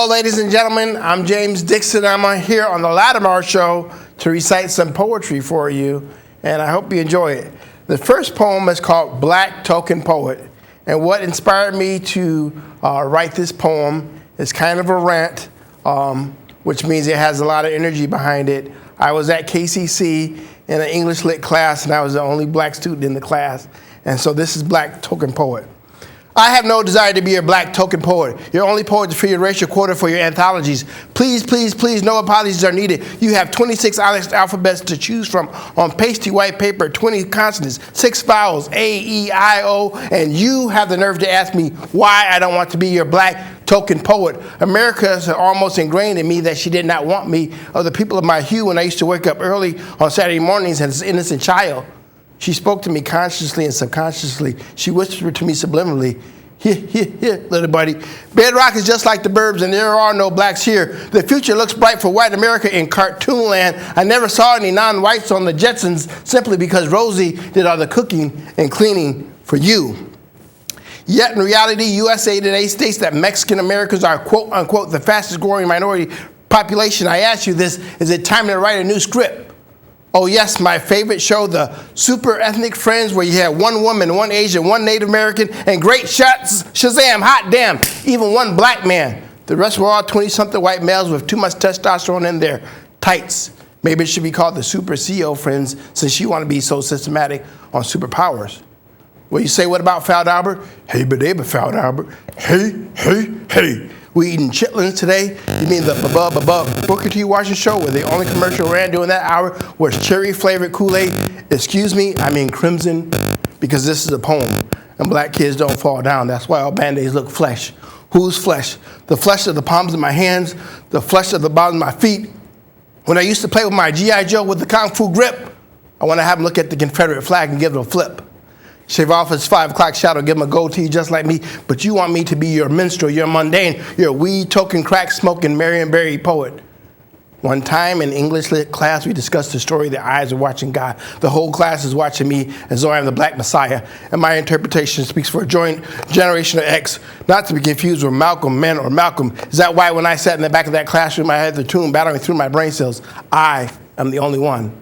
ladies and gentlemen. I'm James Dixon. I'm here on the Latimer Show to recite some poetry for you, and I hope you enjoy it. The first poem is called Black Token Poet, and what inspired me to write this poem is kind of a rant, which means it has a lot of energy behind it. I was at KCC in an English lit class, and I was the only black student in the class, and so this is Black Token Poet. I have no desire to be your black token poet. Your only poet for your racial quota for your anthologies. Please, please, please, no apologies are needed. You have 26 alphabets to choose from on pasty white paper, 20 consonants, 6 vowels, A, E, I, O, and you have the nerve to ask me why I don't want to be your black token poet. America has almost ingrained in me that she did not want me, or the people of my hue, when I used to wake up early on Saturday mornings as an innocent child. She spoke to me consciously and subconsciously. She whispered to me subliminally, here, little buddy. Bedrock is just like the burbs, and there are no blacks here. The future looks bright for white America in cartoon land. I never saw any non-whites on the Jetsons simply because Rosie did all the cooking and cleaning for you. Yet in reality, USA Today states that Mexican Americans are, quote unquote, the fastest growing minority population. I ask you this, is it time to write a new script? Oh yes, my favorite show, the Super Ethnic Friends, where you have one woman, one Asian, one Native American, and great shots, Shazam, hot damn, even one black man. The rest were all 20-something white males with too much testosterone in their tights. Maybe it should be called the Super CEO Friends, since you want to be so systematic on superpowers. Well, you say, what about Foul Albert? Hey, but they Foul Albert. Hey. We eating chitlins today? You mean the Booker T. Washington show where the only commercial ran during that hour was cherry-flavored Kool-Aid? Excuse me, I mean crimson, because this is a poem, and black kids don't fall down. That's why all Band-Aids look flesh. Whose flesh? The flesh of the palms of my hands, the flesh of the bottoms of my feet. When I used to play with my G.I. Joe with the Kung Fu grip, I want to have him look at the Confederate flag and give it a flip. Shave off his 5 o'clock shadow, give him a goatee just like me, but you want me to be your minstrel, your mundane, your weed token, crack smoking, Marion Barry poet. One time in English lit class, we discussed the story, the eyes are watching God. The whole class is watching me as though I am the black messiah, and my interpretation speaks for a joint generation of X, not to be confused with Malcolm, men, or Malcolm. Is that why when I sat in the back of that classroom, I had the tune battling through my brain cells? I am the only one.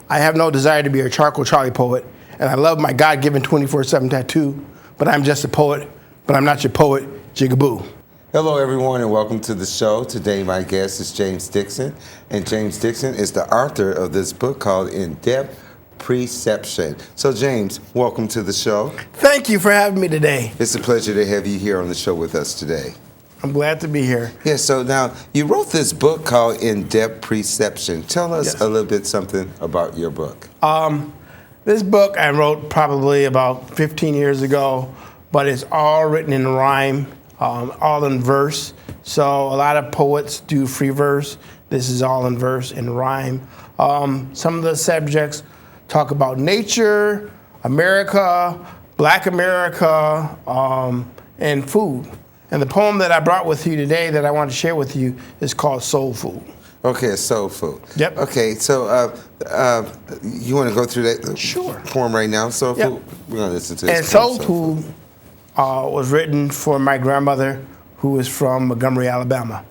I have no desire to be a charcoal Charlie poet, and I love my God-given 24/7 tattoo, but I'm just a poet, but I'm not your poet, jigaboo. Hello, everyone, and welcome to the show. Today, my guest is James Dixon, and James Dixon is the author of this book called In-Depth Perception. So, James, welcome to the show. Thank you for having me today. It's a pleasure to have you here on the show with us today. I'm glad to be here. Yeah, so now, you wrote this book called In-Depth Perception. Tell us a little bit something about your book. This book I wrote probably about 15 years ago, but it's all written in rhyme, all in verse. So a lot of poets do free verse. This is all in verse and rhyme. Some of the subjects talk about nature, America, Black America, and food. And the poem that I brought with you today that I want to share with you is called Soul Food. Okay, soul food. Yep. Okay, so you want to go through that poem right now? Soul food? We're going to listen to this. And Soul Food was written for my grandmother, who is from Montgomery, Alabama.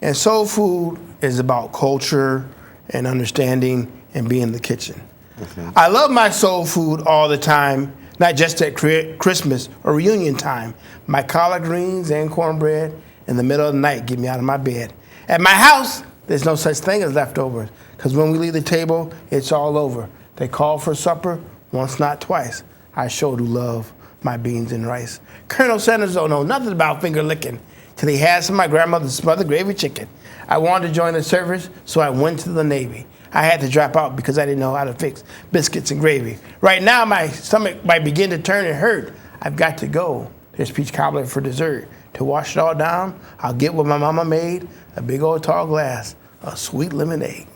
And Soul Food is about culture and understanding and being in the kitchen. Okay. I love my soul food all the time, not just at Christmas or reunion time. My collard greens and cornbread in the middle of the night get me out of my bed. At my house, there's no such thing as leftovers, because when we leave the table, it's all over. They call for supper once, not twice. I sure do love my beans and rice. Colonel Sanders don't know nothing about finger licking till he had some of my grandmother's smothered gravy chicken. I wanted to join the service, so I went to the Navy. I had to drop out because I didn't know how to fix biscuits and gravy. Right now, my stomach might begin to turn and hurt. I've got to go. There's peach cobbler for dessert. To wash it all down, I'll get what my mama made, a big old tall glass of sweet lemonade.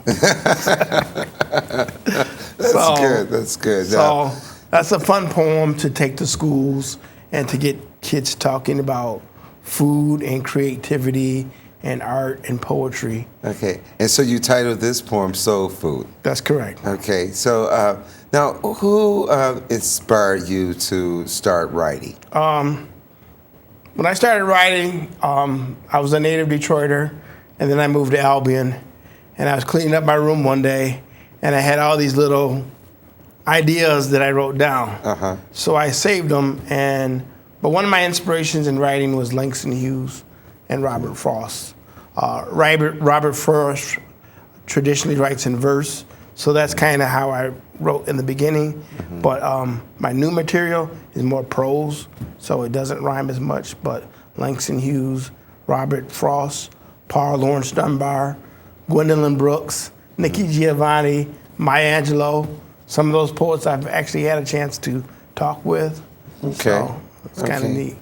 That's good. So that's a fun poem to take to schools and to get kids talking about food and creativity and art and poetry. Okay, and so you titled this poem Soul Food. That's correct. Okay, so now who inspired you to start writing? When I started writing, I was a native Detroiter, and then I moved to Albion, and I was cleaning up my room one day, and I had all these little ideas that I wrote down. So I saved them, but one of my inspirations in writing was Langston Hughes and Robert Frost. Robert Frost traditionally writes in verse, so that's kind of how I wrote in the beginning. But my new material is more prose, so it doesn't rhyme as much. But Langston Hughes, Robert Frost, Paul Laurence Dunbar, Gwendolyn Brooks, Nikki Giovanni, Maya Angelou, some of those poets I've actually had a chance to talk with. So it's kind of neat.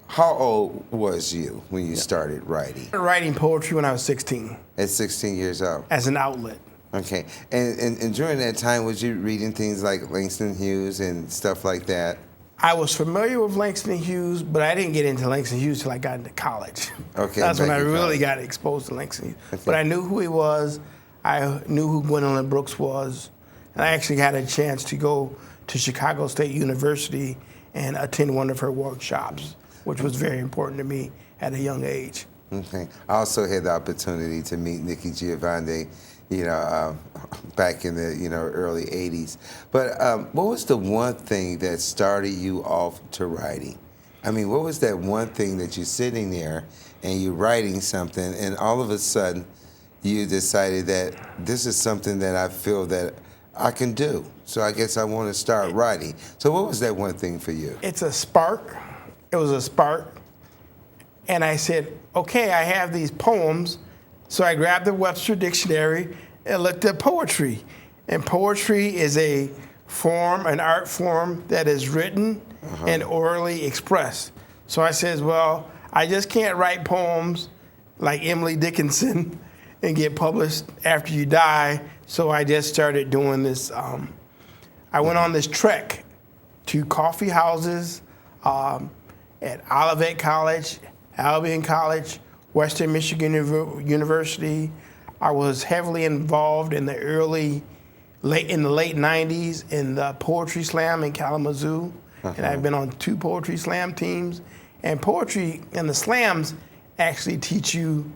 How old was you when you started writing? I started writing poetry when I was 16. At 16 years old? As an outlet. Okay. And during that time, was you reading things like Langston Hughes and stuff like that? I was familiar with Langston Hughes, but I didn't get into Langston Hughes till I got into college. Okay. That's when I really got exposed to Langston Hughes. Okay. But I knew who he was. I knew who Gwendolyn Brooks was. And I actually had a chance to go to Chicago State University and attend one of her workshops, which was very important to me at a young age. Okay. I also had the opportunity to meet Nikki Giovanni, back in the early '80s. But what was the one thing that started you off to writing? I mean, what was that one thing that you're sitting there and you're writing something, and all of a sudden you decided that this is something that I feel that I can do, so I guess I want to start writing. So what was that one thing for you? It's a spark. It was a spark. And I said, okay, I have these poems. So I grabbed the Webster Dictionary and looked at poetry. And poetry is an art form that is written and orally expressed. So I said, well, I just can't write poems like Emily Dickinson and get published after you die. So I just started doing this. I went on this trek to coffee houses at Olivet College, Albion College, Western Michigan University. I was heavily involved in the late 90s in the Poetry Slam in Kalamazoo. And I've been on 2 Poetry Slam teams. And poetry and the slams actually teach you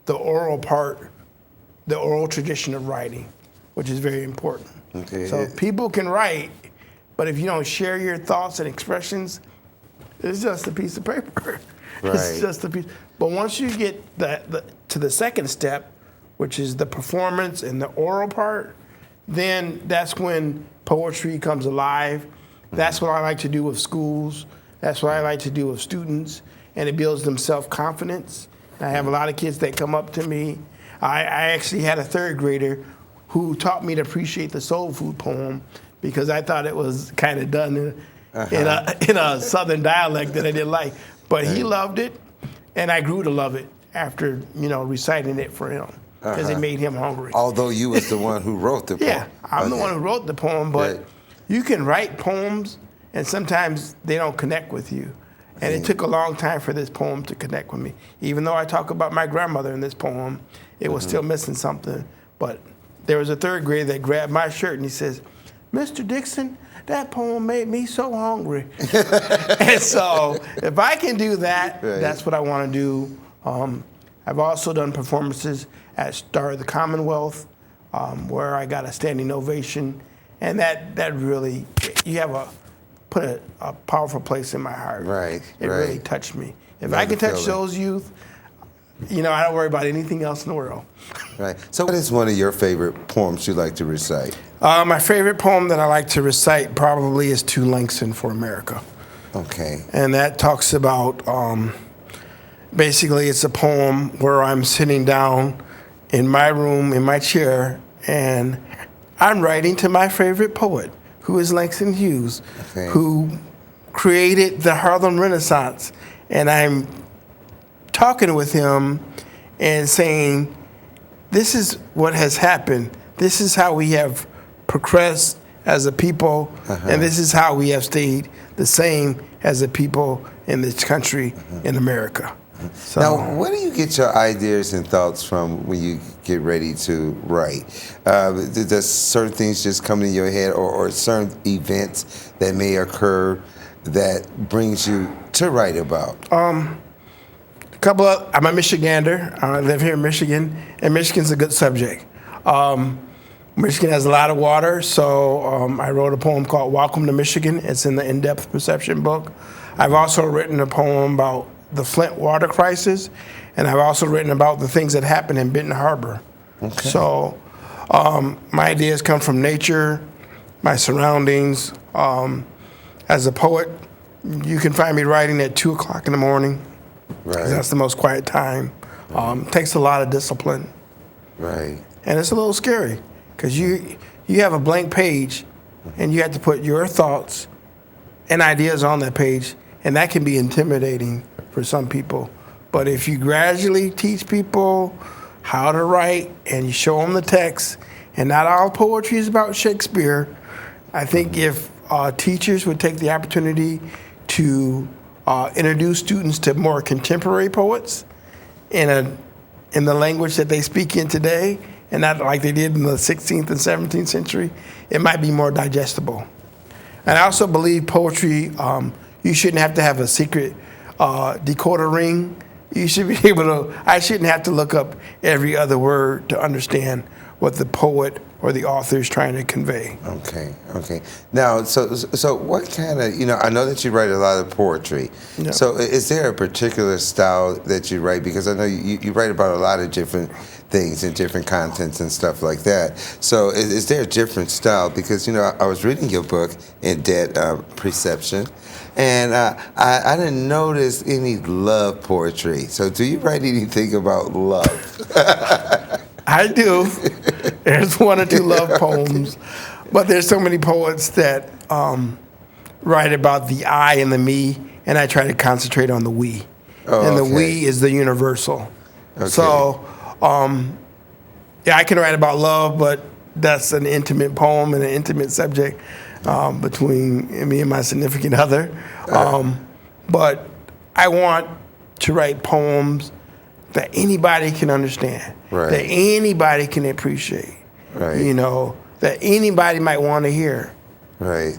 the oral part, the oral tradition of writing, which is very important. Okay. So people can write, but if you don't share your thoughts and expressions, it's just a piece of paper. Right. It's just a piece. But once you get to the second step, which is the performance and the oral part, then that's when poetry comes alive. That's what I like to do with schools. That's what I like to do with students, and it builds them self-confidence. I have a lot of kids that come up to me. I actually had a 3rd grader who taught me to appreciate the soul food poem because I thought it was kind of done in a Southern dialect that I didn't like. But he loved it, and I grew to love it after reciting it for him because it made him hungry. Although you was the one who wrote the poem. Yeah, I'm the one who wrote the poem, but you can write poems, and sometimes they don't connect with you. And it took a long time for this poem to connect with me. Even though I talk about my grandmother in this poem, it was still missing something. But there was a 3rd grader that grabbed my shirt and he says, "Mr. Dixon, that poem made me so hungry." And so if I can do that, that's what I want to do. I've also done performances at Star of the Commonwealth, where I got a standing ovation. And that really, put a powerful place in my heart. Right. It really touched me. If I can touch those youth, I don't worry about anything else in the world. Right. So what is one of your favorite poems you like to recite? My favorite poem that I like to recite probably is To Langston for America. Okay. And that talks about, basically it's a poem where I'm sitting down in my room, in my chair, and I'm writing to my favorite poet, who is Langston Hughes, who created the Harlem Renaissance. And I'm talking with him and saying, this is what has happened. This is how we have progressed as a people, and this is how we have stayed the same as a people in this country, in America. So, now, where do you get your ideas and thoughts from when you get ready to write? Does certain things just come in your head, or certain events that may occur that brings you to write about? I'm a Michigander. I live here in Michigan, and Michigan's a good subject. Michigan has a lot of water, so I wrote a poem called Welcome to Michigan. It's in the In-Depth Perception book. I've also written a poem about the Flint water crisis, and I've also written about the things that happened in Benton Harbor. Okay. So my ideas come from nature, my surroundings. As a poet, you can find me writing at 2 o'clock in the morning. Right. That's the most quiet time. Takes a lot of discipline. Right. And it's a little scary because you have a blank page and you have to put your thoughts and ideas on that page, and that can be intimidating for some people. But if you gradually teach people how to write and you show them the text, and not all poetry is about Shakespeare, I think if teachers would take the opportunity to introduce students to more contemporary poets in the language that they speak in today, and not like they did in the 16th and 17th century, it might be more digestible. And I also believe poetry, you shouldn't have to have a secret decoder ring. You should be able to, I shouldn't have to look up every other word to understand what the poet or the author is trying to convey. Okay. Now, so what kind of, I know that you write a lot of poetry. Yeah. So is there a particular style that you write? Because I know you write about a lot of different things and different contents and stuff like that. So is there a different style? Because, I was reading your book, In-Depth Perception, and I didn't notice any love poetry. So do you write anything about love? I do. There's 1 or 2 love poems, but there's so many poets that write about the I and the me, and I try to concentrate on the we. And the we is the universal. Okay. So, yeah, I can write about love, but that's an intimate poem and an intimate subject between me and my significant other. But I want to write poems that anybody can understand, right, that anybody can appreciate, right, that anybody might want to hear. Right.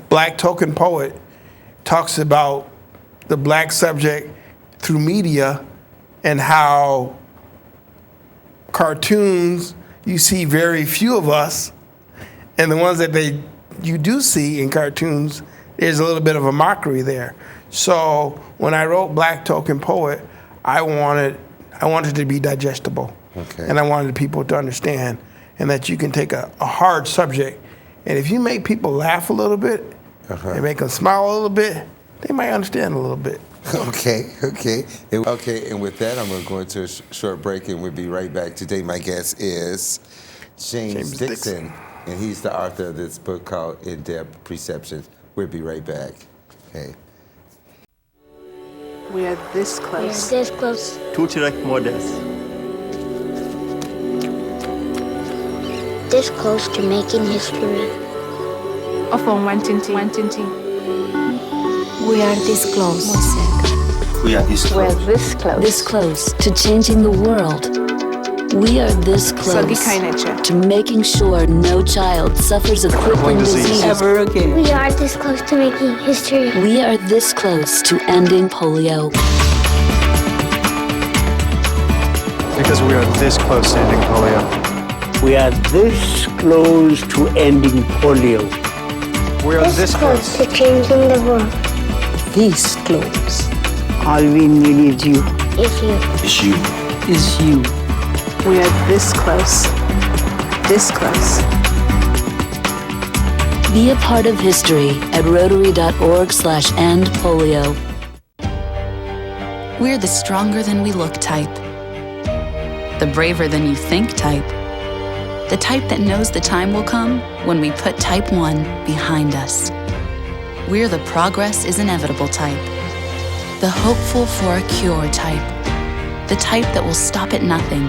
Black Token Poet talks about the black subject through media and how cartoons, you see very few of us, and the ones that you do see in cartoons, there's a little bit of a mockery there. So when I wrote Black Token Poet, I wanted to be digestible. Okay. And I wanted people to understand, and that you can take a hard subject, and if you make people laugh a little bit, and make them smile a little bit, they might understand a little bit. Okay. And with that, I'm going to go into a short break, and we'll be right back. Today, my guest is James Dixon, and he's the author of this book called In-Depth Perception. We'll be right back. Okay. We are this close. We are this close. To direct models. This close to making history. Of wanting. We are this close. We are this We're close. this close. This close to changing the world. We are this close to making sure no child suffers a crippling disease ever again. We are this close to making history. We are this close to ending polio. Because we are this close to ending polio. We are this close to ending polio. We are this close close. to changing the world. This close All we need is you. Is you. It's you. is you. We are this close. This close. Be a part of history at rotary.org/endpolio. We're the stronger than we look type. The braver than you think type. The type that knows the time will come when we put type 1 behind us. We're the progress is inevitable type. The hopeful for a cure type. The type that will stop at nothing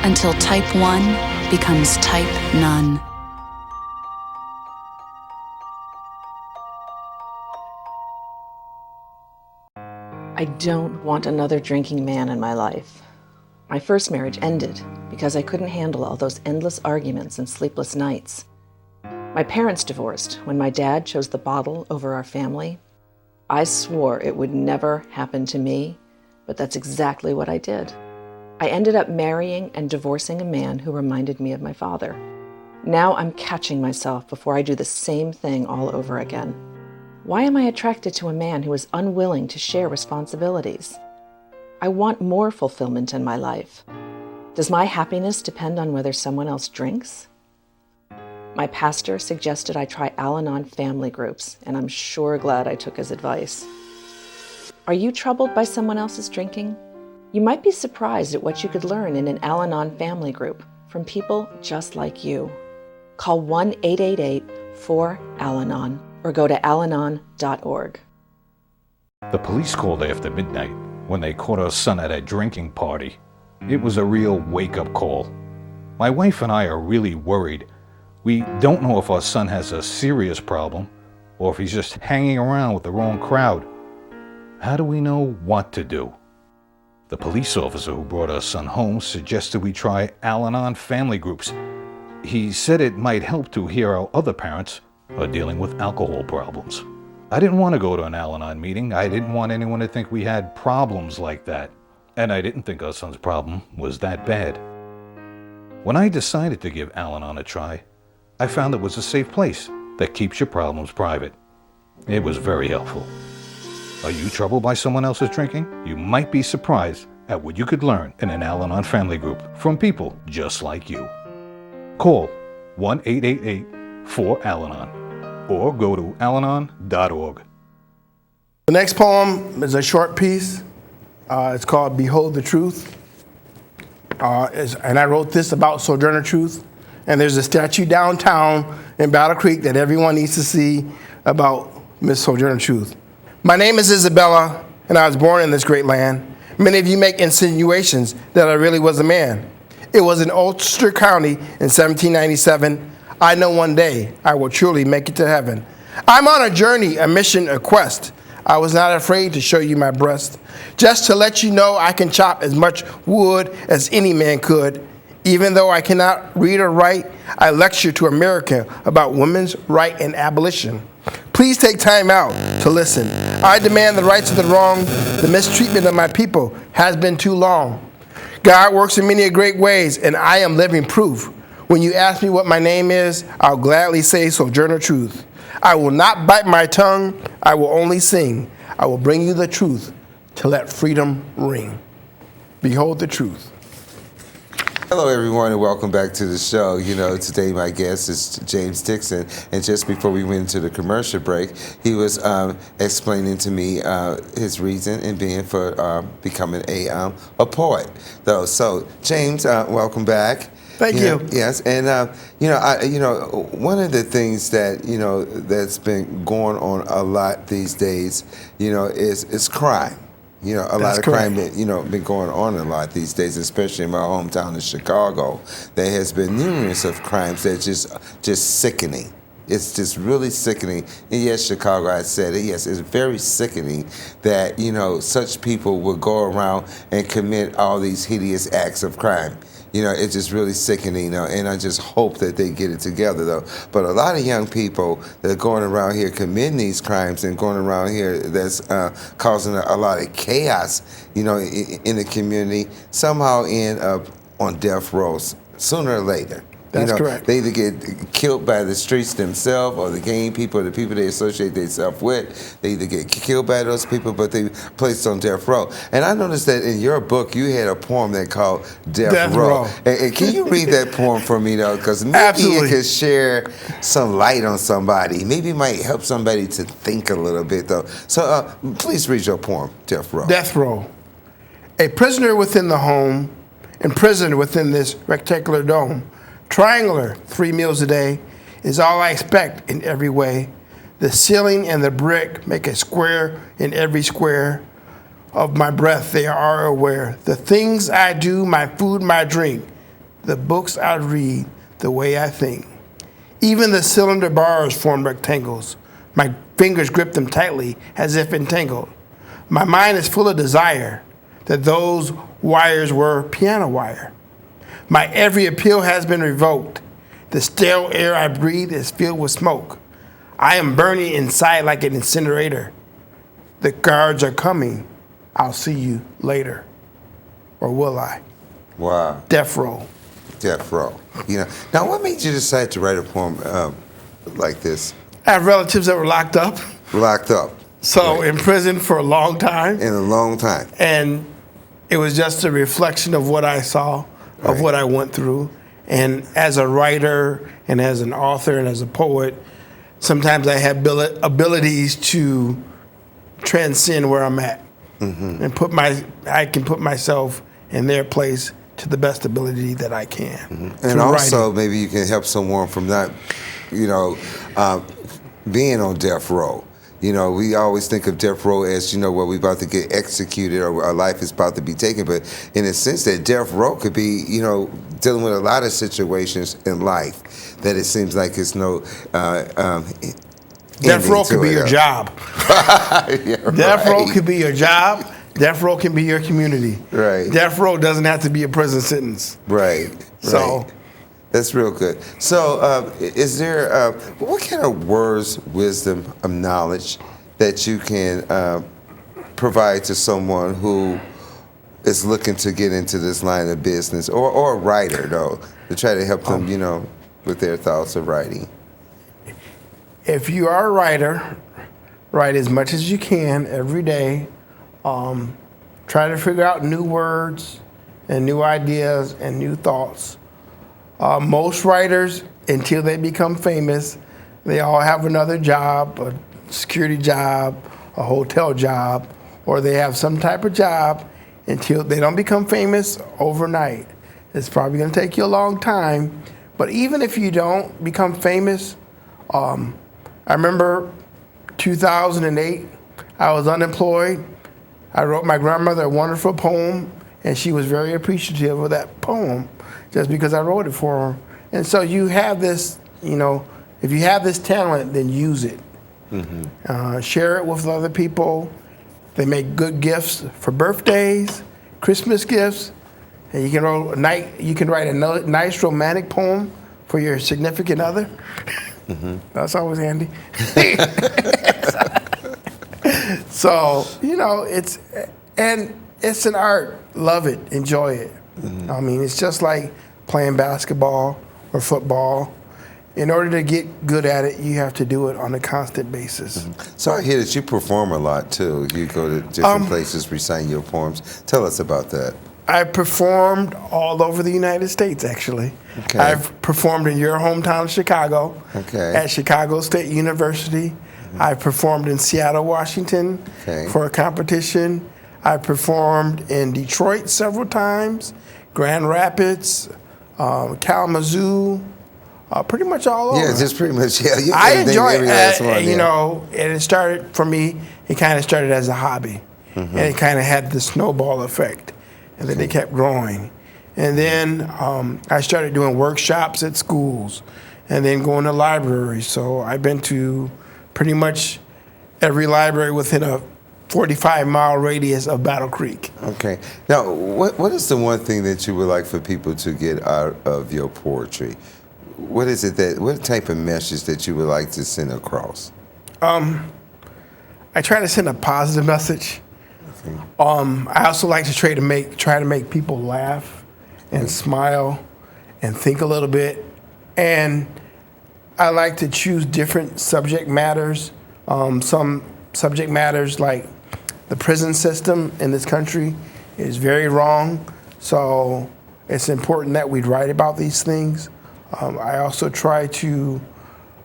until type 1 becomes type none. I don't want another drinking man in my life. My first marriage ended because I couldn't handle all those endless arguments and sleepless nights. My parents divorced when my dad chose the bottle over our family. I swore it would never happen to me, but that's exactly what I did. I ended up marrying and divorcing a man who reminded me of my father. Now I'm catching myself before I do the same thing all over again. Why am I attracted to a man who is unwilling to share responsibilities? I want more fulfillment in my life. Does my happiness depend on whether someone else drinks? My pastor suggested I try Al-Anon family groups, and I'm sure glad I took his advice. Are you troubled by someone else's drinking? You might be surprised at what you could learn in an Al-Anon family group from people just like you. Call 1-888-4-AL-ANON or go to alanon.org. The police called after midnight when they caught our son at a drinking party. It was a real wake-up call. My wife and I are really worried. We don't know if our son has a serious problem or if he's just hanging around with the wrong crowd. How do we know what to do? The police officer who brought our son home suggested we try Al-Anon family groups. He said it might help to hear how other parents are dealing with alcohol problems. I didn't want to go to an Al-Anon meeting. I didn't want anyone to think we had problems like that. And I didn't think our son's problem was that bad. When I decided to give Al-Anon a try, I found it was a safe place that keeps your problems private. It was very helpful. Are you troubled by someone else's drinking? You might be surprised at what you could learn in an Al-Anon family group from people just like you. Call 1-888-4-AL-ANON or go to alanon.org. The next poem is a short piece. It's called Behold the Truth. And I wrote this about Sojourner Truth. And there's a statue downtown in Battle Creek that everyone needs to see about Miss Sojourner Truth. My name is Isabella, and I was born in this great land. Many of you make insinuations that I really was a man. It was in Ulster County in 1797. I know one day I will truly make it to heaven. I'm on a journey, a mission, a quest. I was not afraid to show you my breast, just to let you know I can chop as much wood as any man could. Even though I cannot read or write, I lecture to America about women's right and abolition. Please take time out to listen. I demand the rights of the wrong. The mistreatment of my people has been too long. God works in many great ways, and I am living proof. When you ask me what my name is, I'll gladly say Sojourner Truth. I will not bite my tongue. I will only sing. I will bring you the truth to let freedom ring. Behold the truth. Hello, everyone, and welcome back to the show. You know, today my guest is James Dixon, and just before we went into the commercial break, he was explaining to me his reason in being for becoming a poet. Though, so James, welcome back. Thank you. Yes, and one of the things that that's been going on a lot these days, is crime. A lot of crime that, been going on a lot these days, especially in my hometown of Chicago. There has been numerous of crimes that just sickening. It's just really sickening. And yes, Chicago, I said it. Yes, it's very sickening that, such people will go around and commit all these hideous acts of crime. It's just really sickening, and I just hope that they get it together, though. But a lot of young people that are going around here committing these crimes and going around here that's causing a lot of chaos, in the community, somehow end up on death row sooner or later. That's correct. They either get killed by the streets themselves or the gang people or the people they associate themselves with. They either get killed by those people, but they placed on death row. And I noticed that in your book, you had a poem that called Death Row. And can you read that poem for me, though? Because maybe it could share some light on somebody. Maybe it might help somebody to think a little bit, though. So please read your poem, Death Row. Death Row. A prisoner within the home, imprisoned within this rectangular dome. Triangular, 3 meals a day, is all I expect in every way. The ceiling and the brick make a square in every square of my breath. They are aware. The things I do, my food, my drink, the books I read, the way I think. Even the cylinder bars form rectangles. My fingers grip them tightly as if entangled. My mind is full of desire that those wires were piano wire. My every appeal has been revoked, The stale air I breathe is filled with smoke. I am burning inside like an incinerator. The guards are coming. I'll see you later. Or will I? Wow. Death row. Death row. You know. Now, what made you decide to write a poem like this? I have relatives that were locked up. Locked up. So right. in prison for a long time. In a long time. And it was just a reflection of what I saw, of right. what I went through. And as a writer and as an author and as a poet, sometimes I have abilities to transcend where I'm at and I can put myself in their place to the best ability that I can. And also, maybe you can help someone from not, being on death row. You know, we always think of death row as, where we're about to get executed or our life is about to be taken. But in a sense, that death row could be, dealing with a lot of situations in life that it seems like it's no death row could be your job. Death row could be your job. Death row can be your community. Right. Death row doesn't have to be a prison sentence. Right. So. That's real good. So, is there what kind of words, wisdom, knowledge that you can provide to someone who is looking to get into this line of business, or a writer though, to try to help them, with their thoughts of writing? If you are a writer, write as much as you can every day. Try to figure out new words and new ideas and new thoughts. Most writers, until they become famous, they all have another job, a security job, a hotel job, or they have some type of job until they don't become famous overnight. It's probably going to take you a long time. But even if you don't become famous, I remember 2008, I was unemployed. I wrote my grandmother a wonderful poem, and she was very appreciative of that poem, just because I wrote it for her. And so you have this, if you have this talent, then use it. Share it with other people. They make good gifts for birthdays, Christmas gifts, and you can write a nice romantic poem for your significant other. That's always handy. So, it's an art. Love it. Enjoy it. I mean, it's just like playing basketball or football. In order to get good at it, you have to do it on a constant basis. So I hear that you perform a lot, too. You go to different places, recite your poems. Tell us about that. I performed all over the United States, actually. Okay. I've performed in your hometown, Chicago, at Chicago State University. I've performed in Seattle, Washington for a competition. I performed in Detroit several times, Grand Rapids, Kalamazoo, pretty much all over. Yeah, just pretty much, yeah. I enjoy it, and it started, for me, it kind of started as a hobby. And it kind of had the snowball effect, and then it kept growing. And then I started doing workshops at schools, and then going to libraries. So I've been to pretty much every library within a 45-mile radius of Battle Creek. Okay. Now, what is the one thing that you would like for people to get out of your poetry? What is it what type of message that you would like to send across? I try to send a positive message. I also like to try to make people laugh and smile and think a little bit. And I like to choose different subject matters. Some subject matters like the prison system in this country is very wrong. So it's important that we write about these things. I also try to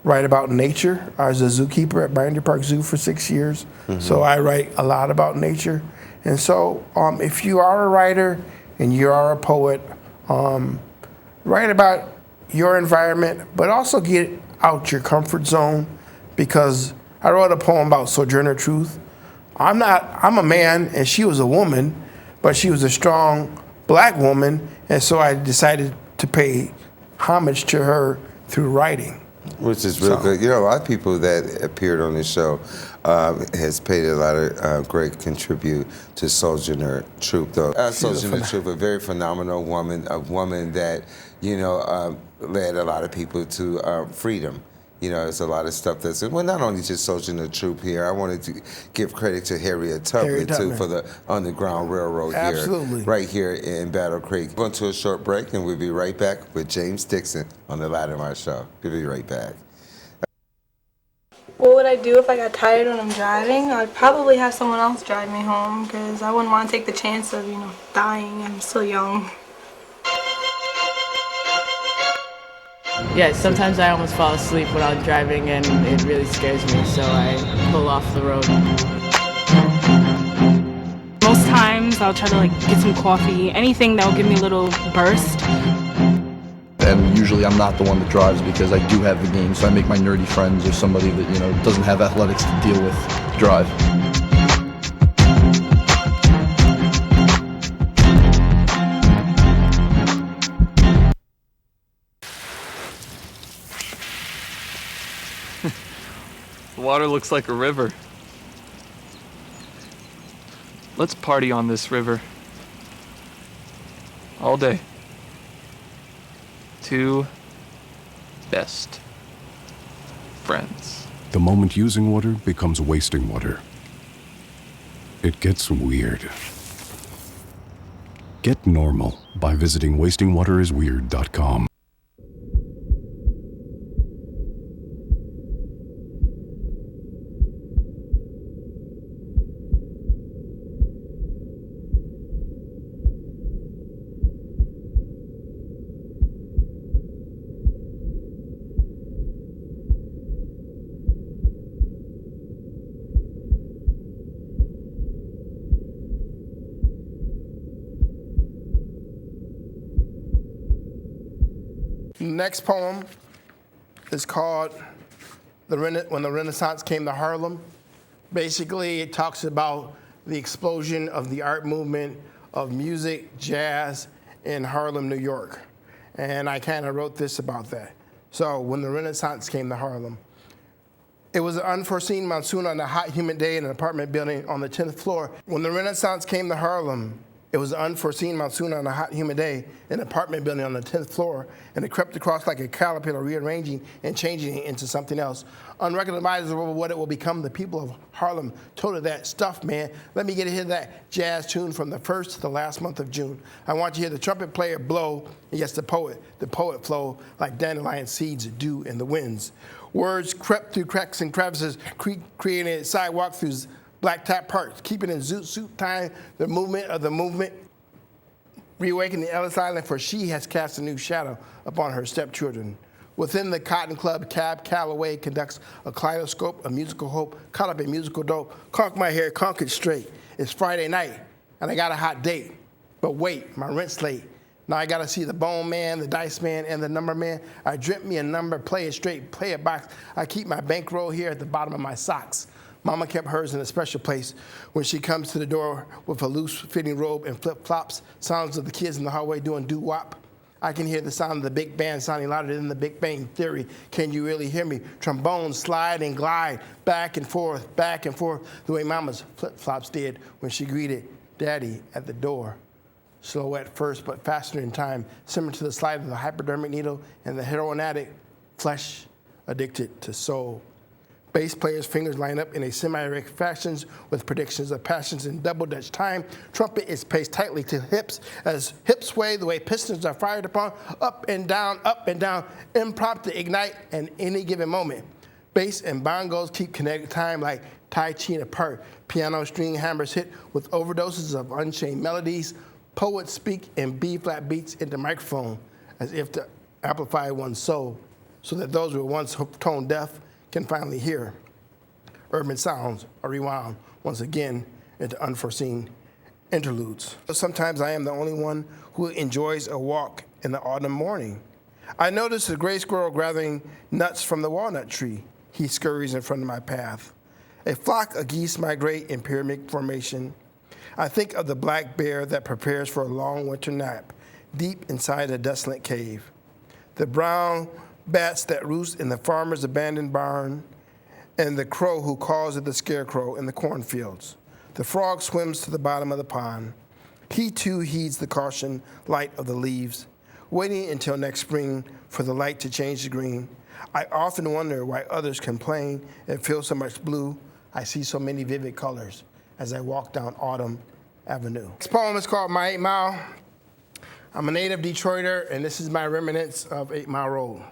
write about nature. I was a zookeeper at Binder Park Zoo for 6 years. So I write a lot about nature. And so if you are a writer and you are a poet, write about your environment, but also get out your comfort zone, because I wrote a poem about Sojourner Truth. I'm a man and she was a woman, but she was a strong black woman, and so I decided to pay homage to her through writing. Which is real good. A lot of people that appeared on this show has paid a lot of great contribute to Sojourner Truth, though. Sojourner Truth, a very phenomenal woman, a woman that, led a lot of people to freedom. You know, it's a lot of stuff that's, well, not only just Soldier the Troop here. I wanted to give credit to Harriet Tubman, too, for the Underground Railroad here, right here in Battle Creek. Going to a short break, and we'll be right back with James Dixon on the Lattimore Show. We'll be right back. What would I do if I got tired when I'm driving? I'd probably have someone else drive me home because I wouldn't want to take the chance of, dying. I'm still young. Yeah, sometimes I almost fall asleep when I'm driving and it really scares me, so I pull off the road. Most times I'll try to get some coffee, anything that will give me a little burst. And usually I'm not the one that drives because I do have the game, so I make my nerdy friends or somebody that, doesn't have athletics to deal with drive. The water looks like a river. Let's party on this river. All day. Two best friends. The moment using water becomes wasting water. It gets weird. Get normal by visiting wastingwaterisweird.com. Next poem is called When the Renaissance Came to Harlem. Basically, it talks about the explosion of the art movement of music, jazz in Harlem, New York. And I kind of wrote this about that. So, when the Renaissance came to Harlem, it was an unforeseen monsoon on a hot, humid day in an apartment building on the 10th floor. When the Renaissance came to Harlem, it was an unforeseen monsoon on a hot, humid day in an apartment building on the 10th floor, and it crept across like a caterpillar, rearranging and changing it into something else. Unrecognizable what it will become, the people of Harlem told it that stuff, man. Let me get to hear that jazz tune from the first to the last month of June. I want you to hear the trumpet player blow, and yes, the poet flow like dandelion seeds do in the winds. Words crept through cracks and crevices, creating a sidewalk through black tap parks, keeping in zoot suit time the movement of the movement, reawakening Ellis Island, for she has cast a new shadow upon her stepchildren. Within the Cotton Club, Cab Calloway conducts a kaleidoscope, a musical hope, caught up in musical dope. Conk my hair, conk it straight. It's Friday night, and I got a hot date. But wait, my rent's late. Now I gotta see the bone man, the dice man, and the number man. I drip me a number, play it straight, play a box. I keep my bankroll here at the bottom of my socks. Mama kept hers in a special place. When she comes to the door with a loose-fitting robe and flip-flops, sounds of the kids in the hallway doing doo-wop. I can hear the sound of the big band sounding louder than the Big Bang Theory. Can you really hear me? Trombones slide and glide back and forth, the way Mama's flip-flops did when she greeted Daddy at the door. Slow at first, but faster in time, similar to the slide of the hypodermic needle and the heroin addict, flesh addicted to soul. Bass players' fingers line up in a semi-erect fashions with predictions of passions in double Dutch time. Trumpet is paced tightly to hips as hips sway the way pistons are fired upon, up and down, impromptu ignite at any given moment. Bass and bongos keep kinetic time like Tai Chi apart. Piano string hammers hit with overdoses of unchained melodies. Poets speak in B-flat beats into microphone as if to amplify one's soul so that those who were once tone deaf can finally hear. Urban sounds are rewound once again into unforeseen interludes. Sometimes I am the only one who enjoys a walk in the autumn morning. I notice a gray squirrel gathering nuts from the walnut tree. He scurries in front of my path. A flock of geese migrate in pyramid formation. I think of the black bear that prepares for a long winter nap deep inside a desolate cave. The brown bats that roost in the farmer's abandoned barn, and the crow who calls it the scarecrow in the cornfields. The frog swims to the bottom of the pond. He too heeds the caution light of the leaves. waiting until next spring for the light to change to green. I often wonder why others complain and feel so much blue. I see so many vivid colors as I walk down Autumn Avenue. This poem is called My 8 Mile. I'm a native Detroiter, and this is my remnants of 8 Mile Road.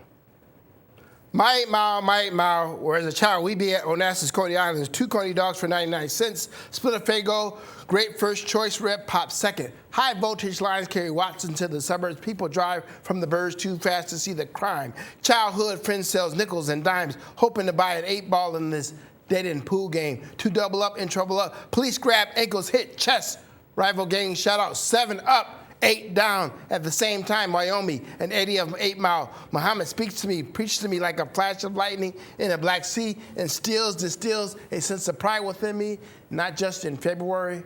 My 8 Mile, where as a child we be at Onassis, Coney Islands, 2 Coney dogs for 99 cents, split a Fago, great first choice rep, pop second. High voltage lines carry Watson to the suburbs. People drive from the birds too fast to see the crime. Childhood friend sells nickels and dimes, hoping to buy an 8-ball in this dead-end pool game. 2 double up and trouble up. Police grab ankles, hit chest. Rival gang shout out 7 up. 8 down at the same time, Wyoming, an eddy of 8 Mile. Muhammad speaks to me, preaches to me like a flash of lightning in a Black Sea, and distills a sense of pride within me, not just in February.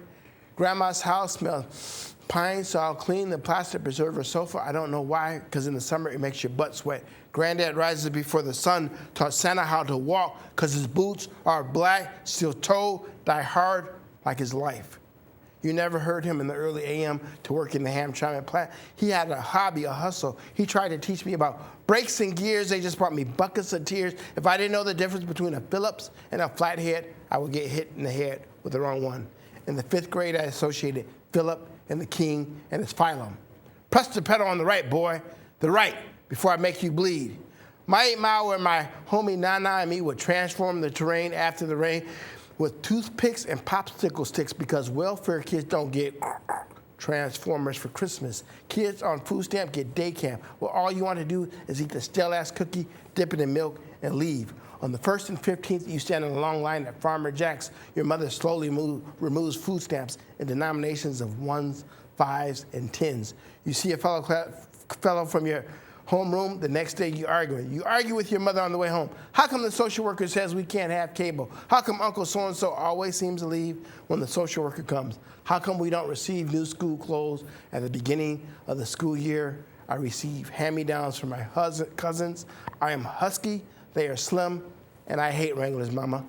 Grandma's house smells pine, so I'll clean the plastic preserver sofa. I don't know why, because in the summer it makes your butt sweat. Granddad rises before the sun, taught Santa how to walk, because his boots are black, steel toe, die hard like his life. You never heard him in the early a.m. to work in the Hamtramck plant. He had a hobby, a hustle. He tried to teach me about brakes and gears. They just brought me buckets of tears. If I didn't know the difference between a Phillips and a flathead, I would get hit in the head with the wrong one. In the 5th grade, I associated Philip and the king and his phylum. Press the pedal on the right, boy. The right, before I make you bleed. My 8 Mile, where my homie Nana and me would transform the terrain after the rain with toothpicks and popsicle sticks, because welfare kids don't get Transformers for Christmas. Kids on food stamp get day camp, where all you want to do is eat the stale-ass cookie, dip it in milk, and leave. On the 1st and 15th, you stand in a long line at Farmer Jack's. Your mother slowly removes food stamps in denominations of 1s, 5s, and 10s. You see a fellow from your homeroom, the next day you argue. You argue with your mother on the way home. How come the social worker says we can't have cable? How come Uncle so-and-so always seems to leave when the social worker comes? How come we don't receive new school clothes at the beginning of the school year? I receive hand-me-downs from my cousins. I am husky, they are slim, and I hate Wranglers, mama.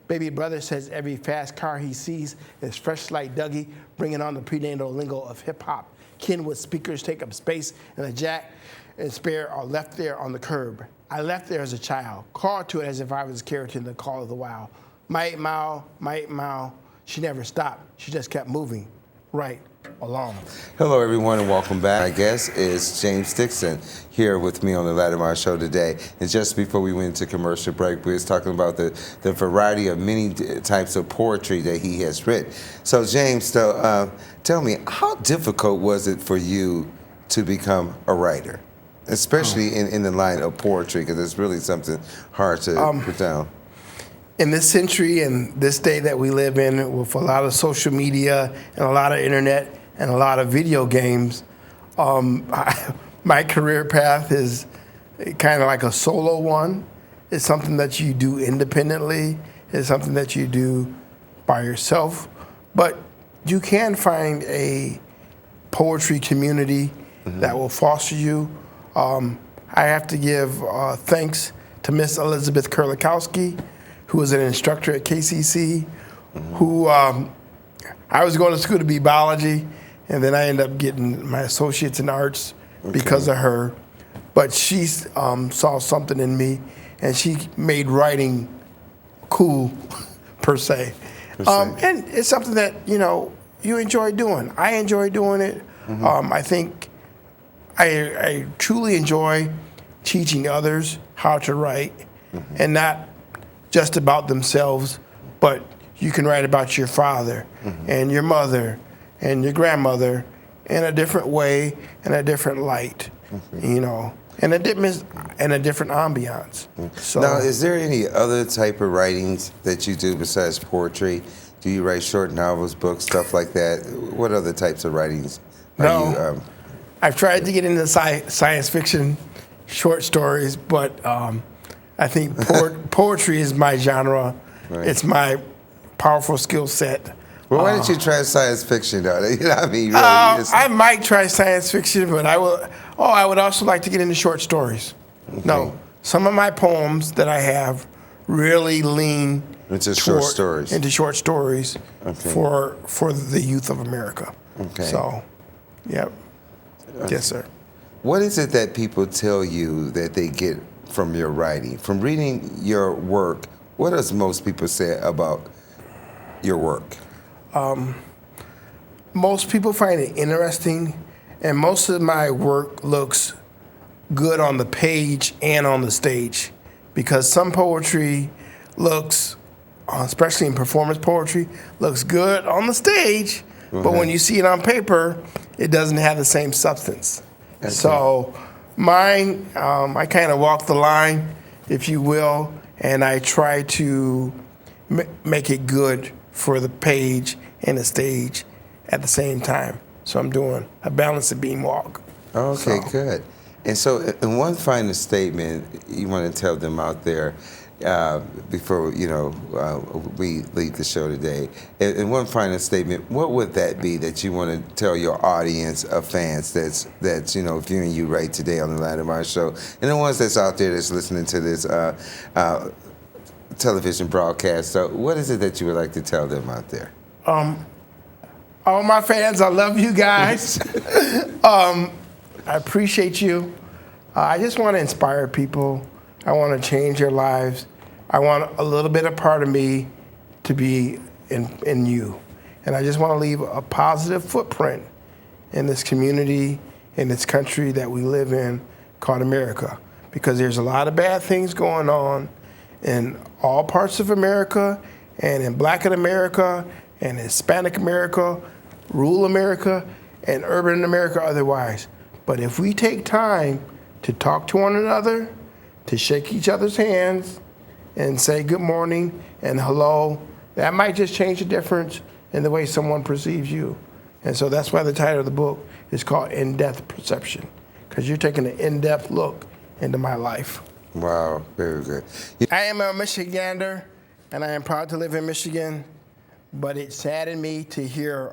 Baby brother says every fast car he sees is fresh like Dougie, bringing on the prenatal lingo of hip-hop. Kenwood speakers take up space, and the jack and spare are left there on the curb. I left there as a child, called to it as if I was a character in the Call of the Wild. My 8 Mile, she never stopped. She just kept moving right along. Hello, everyone, and welcome back. My guest is James Dixon, here with me on the Lattimore Show today. And just before we went to commercial break, we was talking about the variety of many types of poetry that he has written. So, James, tell me, how difficult was it for you to become a writer? Especially in the line of poetry, because it's really something hard to put down. In this century and this day that we live in, with a lot of social media and a lot of internet and a lot of video games, my career path is kind of like a solo one. It's something that you do independently. It's something that you do by yourself. But you can find a poetry community that will foster you. I have to give thanks to Miss Elizabeth Kurlikowski, who was an instructor at KCC, who I was going to school to be biology, and then I ended up getting my associates in arts because of her. But she saw something in me, and she made writing cool, per se. And it's something that, you enjoy doing. I enjoy doing it. I think I truly enjoy teaching others how to write, and not just about themselves, but you can write about your father and your mother and your grandmother in a different way, in a different light, in a different ambiance. So, now, is there any other type of writings that you do besides poetry? Do you write short novels, books, stuff like that? What other types of writings are you? I've tried to get into science fiction, short stories, but I think poetry is my genre. Right. It's my powerful skill set. Well, why don't you try science fiction, though? Really, I might try science fiction, but I would also like to get into short stories. Okay. No, some of my poems that I have really lean into short stories. For the youth of America. Okay. So, yep. Yes, sir. What is it that people tell you that they get from your writing? From reading your work, what does most people say about your work? Most people find it interesting, and most of my work looks good on the page and on the stage, because some poetry looks, especially in performance poetry, looks good on the stage, but when you see it on paper, it doesn't have the same substance. Okay. So mine, I kind of walk the line, if you will, and I try to make it good for the page and the stage at the same time. So I'm doing a balanced beam walk. Okay, good. And so in one final statement you want to tell them out there before we leave the show today, in one final statement, what would that be that you want to tell your audience of fans that's viewing you right today on the Lattimore Show, and the ones that's out there that's listening to this television broadcast? So what is it that you would like to tell them out there? All my fans, I love you guys. I appreciate you. I just want to inspire people. I want to change their lives. I want a little bit of part of me to be in you. And I just want to leave a positive footprint in this community, in this country that we live in called America. Because there's a lot of bad things going on in all parts of America, and in Black America, and Hispanic America, rural America, and urban America otherwise. But if we take time to talk to one another, to shake each other's hands, and say good morning and hello, that might just change the difference in the way someone perceives you. And so that's why the title of the book is called In-Depth Perception, because you're taking an in-depth look into my life. Wow, very good. I am a Michigander, and I am proud to live in Michigan. But it saddened me to hear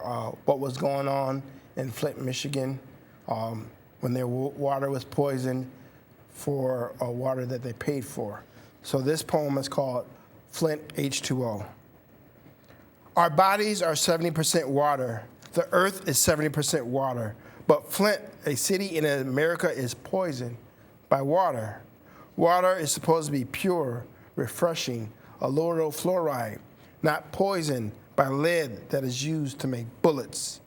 what was going on in Flint, Michigan, when their water was poisoned for water that they paid for. So this poem is called Flint H2O. Our bodies are 70% water. The earth is 70% water. But Flint, a city in America, is poisoned by water. Water is supposed to be pure, refreshing, aluminum fluoride, not poisoned by lead that is used to make bullets.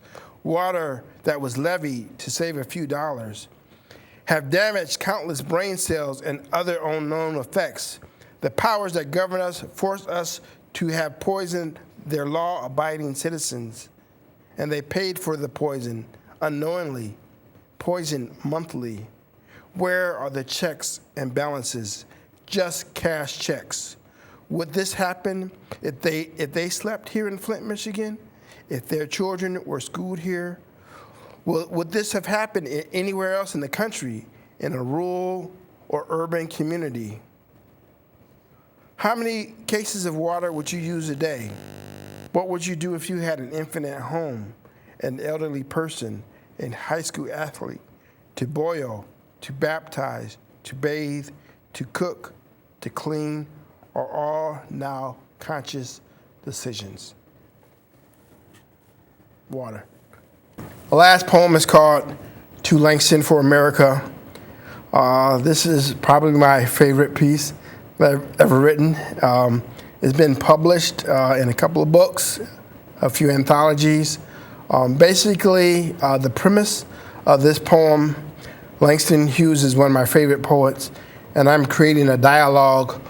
Water that was levied to save a few dollars have damaged countless brain cells and other unknown effects. The powers that govern us force us to have poisoned their law-abiding citizens, and they paid for the poison unknowingly, poison monthly. Where are the checks and balances? Just cash checks. Would this happen if they slept here in Flint, Michigan? If their children were schooled here? Would this have happened anywhere else in the country, in a rural or urban community? How many cases of water would you use a day? What would you do if you had an infant at home, an elderly person, a high school athlete, to boil, to baptize, to bathe, to cook, to clean, are all now conscious decisions? Water. The last poem is called To Langston for America. This is probably my favorite piece that I've ever written. It's been published in a couple of books, a few anthologies. Basically, the premise of this poem, Langston Hughes is one of my favorite poets, and I'm creating a dialogue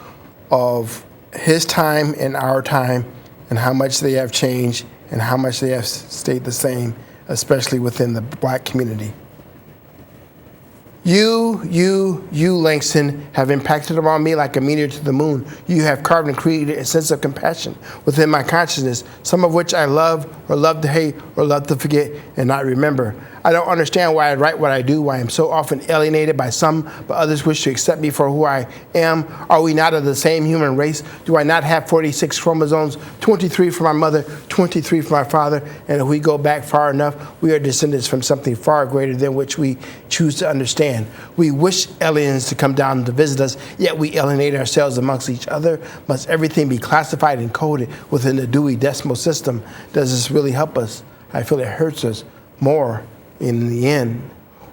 of his time and our time, and how much they have changed and how much they have stayed the same, especially within the Black community. You, Langston, have impacted upon me like a meteor to the moon. You have carved and created a sense of compassion within my consciousness, some of which I love or love to hate or love to forget and not remember. I don't understand why I write what I do, why I'm so often alienated by some, but others wish to accept me for who I am. Are we not of the same human race? Do I not have 46 chromosomes, 23 from my mother, 23 from my father? And if we go back far enough, we are descendants from something far greater than which we choose to understand. We wish aliens to come down to visit us, yet we alienate ourselves amongst each other. Must everything be classified and coded within the Dewey Decimal System? Does this really help us? I feel it hurts us more in the end.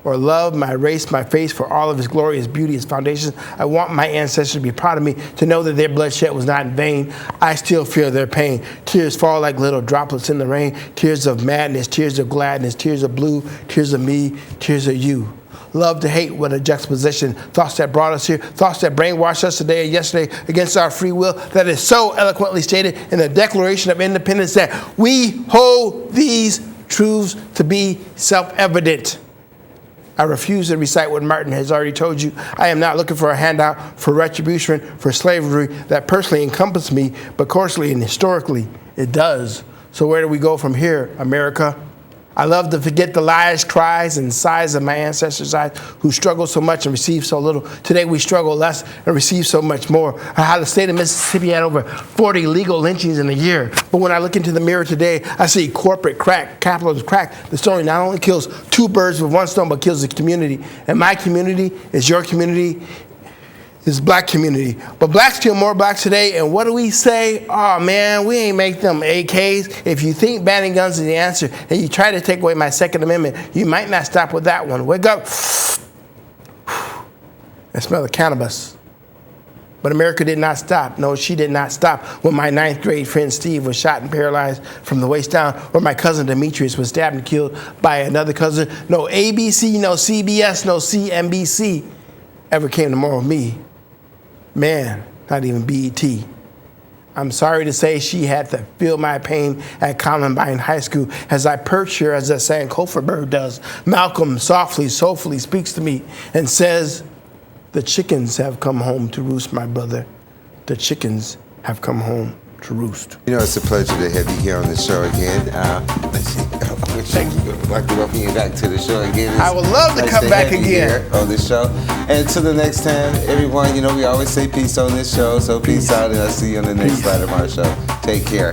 or love, my race, my face, for all of his glory, his beauty, his foundations. I want my ancestors to be proud of me, to know that their bloodshed was not in vain. I still feel their pain. Tears fall like little droplets in the rain. Tears of madness, tears of gladness, tears of blue, tears of me, tears of you. Love to hate, what a juxtaposition. Thoughts that brought us here, thoughts that brainwashed us today and yesterday against our free will, that is so eloquently stated in the Declaration of Independence that we hold these truths to be self-evident. I refuse to recite what Martin has already told you. I am not looking for a handout, for retribution, for slavery that personally encompasses me, but culturally and historically it does. So where do we go from here, America? I love to forget the lies, cries, and sighs of my ancestors' eyes who struggled so much and received so little. Today we struggle less and receive so much more. How the state of Mississippi had over 40 legal lynchings in a year. But when I look into the mirror today, I see corporate crack, capitalism crack. The story not only kills two birds with one stone, but kills the community. And my community is your community. Is black community. But blacks kill more blacks today, and what do we say? Oh man, we ain't make them AKs. If you think banning guns is the answer, and you try to take away my Second Amendment, you might not stop with that one. Wake up. I smell the cannabis. But America did not stop. No, she did not stop when my 9th grade friend Steve was shot and paralyzed from the waist down, or my cousin Demetrius was stabbed and killed by another cousin. No ABC, no CBS, no CNBC ever came to mourn me. Man, not even BET. I'm sorry to say she had to feel my pain at Columbine High School as I perch here as that Sankofa bird does. Malcolm softly, soulfully speaks to me and says, the chickens have come home to roost, my brother. The chickens have come home to roost. You know, it's a pleasure to have you here on the show again. Let's see. I wish I could welcome you back to the show again. I would love to come back again on this show. And until the next time, everyone, you know, we always say peace on this show. So peace out, and I'll see you on the next Latimer show. Take care.